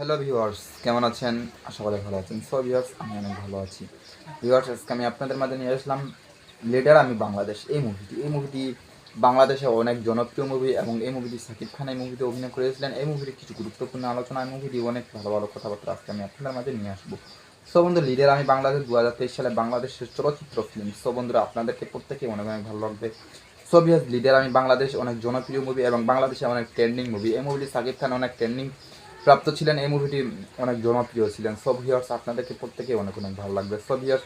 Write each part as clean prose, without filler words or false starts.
Hello viewers, কেমন আছেন? আশা করি ভালো আছেন। ভিউয়ার্স, আমি অনেক ভালো আছি। ভিউয়ার্স, আজকে আমি আপনাদের মাঝে নিয়ে আসলাম লিডার আমি বাংলাদেশ এই মুভিটি বাংলাদেশে অনেক জনপ্রিয় মুভি এবং এই মুভিটি সাকিব খান এই মুভিতে অভিনয় করেছিলেন। এই মুভিটির কিছু গুরুত্বপূর্ণ আলোচনা, এই মুভিটি অনেক ভালো ভালো কথাবার্তা আজকে আমি আপনাদের মাঝে নিয়ে আসবো। বন্ধু, লিডার আমি বাংলাদেশ 2023 সালে বাংলাদেশের চলচ্চিত্র ফিল্ম। বন্ধুরা, আপনাদেরকে প্রত্যেকে অনেক অনেক ভালো লাগবে। ভিউয়ার্স, লিডার আমি বাংলাদেশ অনেক জনপ্রিয় মুভি এবং বাংলাদেশে অনেক ট্রেন্ডিং মুভি। এই মুভিটি সাকিব খান অনেক ট্রেন্ডিং প্রাপ্ত ছিলেন। এই মুভিটি অনেক জনপ্রিয় ছিলেন। ভিউয়ার্স, আপনাদেরকে প্রত্যেকে অনেক অনেক ভালো লাগবে। ভিউয়ার্স,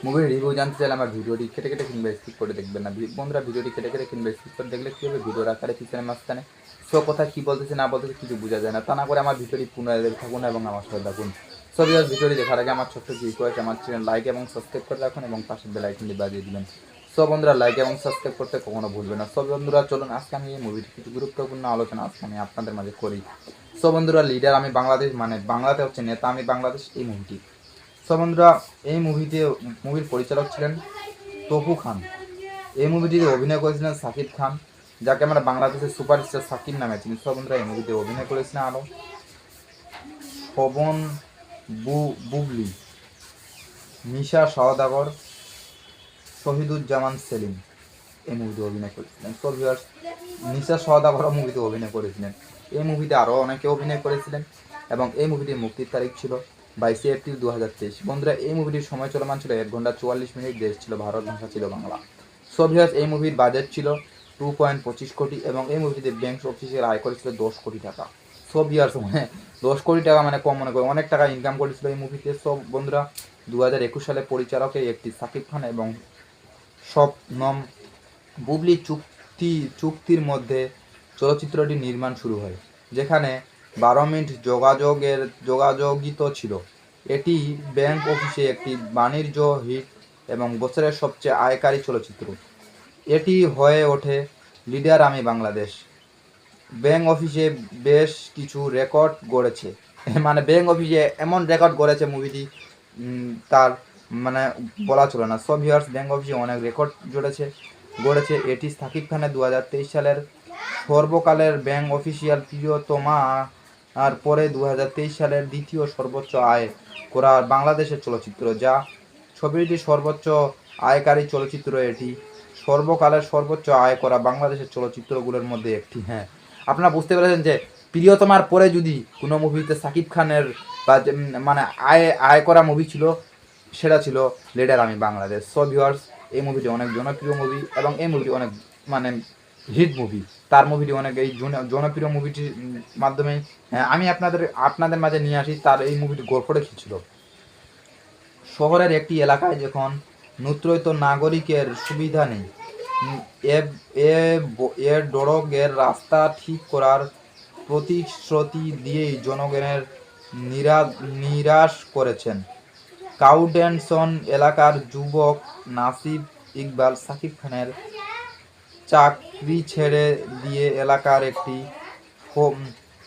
মুভির রিভিউ জানতে চাইলে আমার ভিডিওটি কেটে কেটে কিংবা স্কিপ করে দেখবেন না। বন্ধুরা, ভিডিওটি কেটে কেটে কিংবা স্কিপ করে দেখলে কী হবে, ভিডিওর আকারে পিছনের মাঝখানে কথা কী বলতেছে না বলতেছে কিছু বোঝা যায় না। তা না করে আমার ভিডিওটি পুনরায় দেখে থাকুন এবং আমার সাথে থাকুন। ভিউয়ার্স, ভিডিওটি দেখার আগে আমার ছোট্ট রিকোয়েস্ট, আমার চ্যানেল লাইক এবং সাবস্ক্রাইব করে রাখুন এবং পাশের বেল আইকনটি বাজিয়ে দিবেন। বন্ধুরা, লাইক এবং সাবস্ক্রাইব করতে কখনো ভুলবেন না। বন্ধুরা, চলুন আজকে আমি এই মুভির কিছু গুরুত্বপূর্ণ আলোচনা আজকে আমি আপনাদের মাঝে করি। বন্ধুরা, লিডার আমি বাংলাদেশ মানে বাংলাতে হচ্ছে নেতা আমি বাংলাদেশ এই মুভিটি। বন্ধুরা, এই মুভির পরিচালক ছিলেন তপু খান। এই মুভিটিতে অভিনয় করেছিলেন সাকিব খান, যাকে আমরা বাংলাদেশের সুপারস্টার সাকিব নামে চিনি। বন্ধুরা, এই মুভিতে অভিনয় করেছিলেন আরও শোভন বুবলি, মিশা সওদাগর, শহীদুজ্জামান সেলিম এই মুভিতে অভিনয় করেছিলেন। ভিউয়ার্স, নিশা সওদাগরও মুভিতে অভিনয় করেছিলেন। এই মুভিতে আরও অনেকে অভিনয় করেছিলেন এবং এই মুভিটির মুক্তির তারিখ ছিল 22 এপ্রিল 2023। বন্ধুরা, এই মুভিটির সময় চলমান ছিল 1 ঘন্টা 44 মিনিট। দেশ ছিল ভারত, ভাষা ছিল বাংলা। ভিউয়ার্স, এই মুভির বাজেট ছিল 2.25 কোটি এবং এই মুভিটিতে ব্যাংক অফিসের আয় করেছিল 10 কোটি টাকা। ভিউয়ার্স, মানে 10 কোটি টাকা মানে কম মনে করে, অনেক টাকা ইনকাম করেছিল এই মুভিতে। বন্ধুরা, 2021 সালে পরিচালকের একটি সাকিব খান এবং শবনম বুবলি চুক্তির মধ্যে চলচ্চিত্রটি নির্মাণ শুরু হয়, যেখানে 12 মিনিট যোগাযোগিত ছিল। এটি ব্যাংক অফিসে একটি বাণিজ্য হিট এবং বছরের সবচেয়ে আয়কারী চলচ্চিত্র। এটি হয়ে ওঠে লিডার আমি বাংলাদেশ। ব্যাংক অফিসে বেশ কিছু রেকর্ড গড়েছে, মানে ব্যাংক অফিসে এমন রেকর্ড গড়েছে মুভিটি তার মানে বলা চলে না। ভিউয়ার্স, ব্যাংক অফিসে অনেক রেকর্ড গড়েছে। এটি সাকিব খানের 2023 সালের সর্বকালের ব্যাংক অফিসিয়াল প্রিয়তমা আর পরে 2023 সালের দ্বিতীয় সর্বোচ্চ আয় করা বাংলাদেশের চলচ্চিত্র, যা ছবিটি সর্বোচ্চ আয়কারী চলচ্চিত্র। এটি সর্বকালের সর্বোচ্চ আয় করা বাংলাদেশের চলচ্চিত্রগুলোর মধ্যে একটি। হ্যাঁ, আপনারা বুঝতে পেরেছেন যে প্রিয়তমার পরে যদি কোনো মুভিতে সাকিব খানের বা মানে আয় করা মুভি ছিল, সেটা ছিল লিডার আমি বাংলাদেশ। ভিউয়ার্স, এই মুভিটি অনেক জনপ্রিয় মুভি এবং এই মুভিটি অনেক মানে হিট মুভি। তার মুভিটি অনেক এই জনপ্রিয় মুভিটির মাধ্যমে আমি আপনাদের মাঝে নিয়ে আসি তার এই মুভিটি গল্পটা কী ছিল। শহরের একটি এলাকায় যখন নূতন নাগরিকের সুবিধা নেই, ডরগের রাস্তা ঠিক করার প্রতিশ্রুতি দিয়েই জনগণের নিরাশ করেছেন কাউডেনসন এলাকার যুবক নাসিব ইকবাল। সাকিব খানের চাকরি দিয়ে এলাকার একটি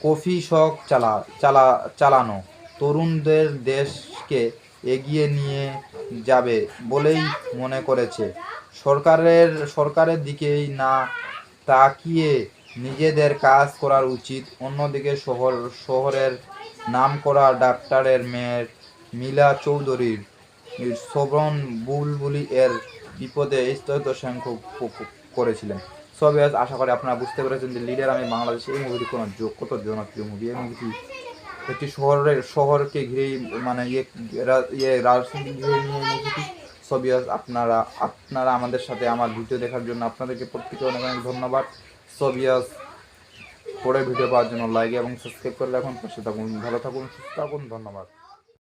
কফি শপ চালানো তরুণদের দেশকে এগিয়ে নিয়ে যাবে বলেই মনে করেছে। সরকারের দিকেই না তাকিয়ে নিজেদের কাজ করা উচিত। অন্যদিকে শহরের নামকরা ডাক্তারের মেয়ের মিলা চৌধুরীর শোভন বুলবুলি এর বিপদে করেছিলেন। আশা করি আপনারা বুঝতে পেরেছেন যে লিডার আমি বাংলাদেশ এই মুভিটি কত জনপ্রিয় মুভি। এই মুভিটি একটি শহরকে ঘিরেই মানে রাজনীতি ঘিরে নিয়ে এই মুভিটি। আপনারা আমাদের সাথে আমার ভিডিও দেখার জন্য আপনাদেরকে প্রত্যেকে অনেক অনেক ধন্যবাদ। পরে ভিডিও পাওয়ার জন্য লাইক এবং সাবস্ক্রাইব করে রাখুন, পাশে থাকুন, ভালো থাকুন, সুস্থ থাকুন, ধন্যবাদ।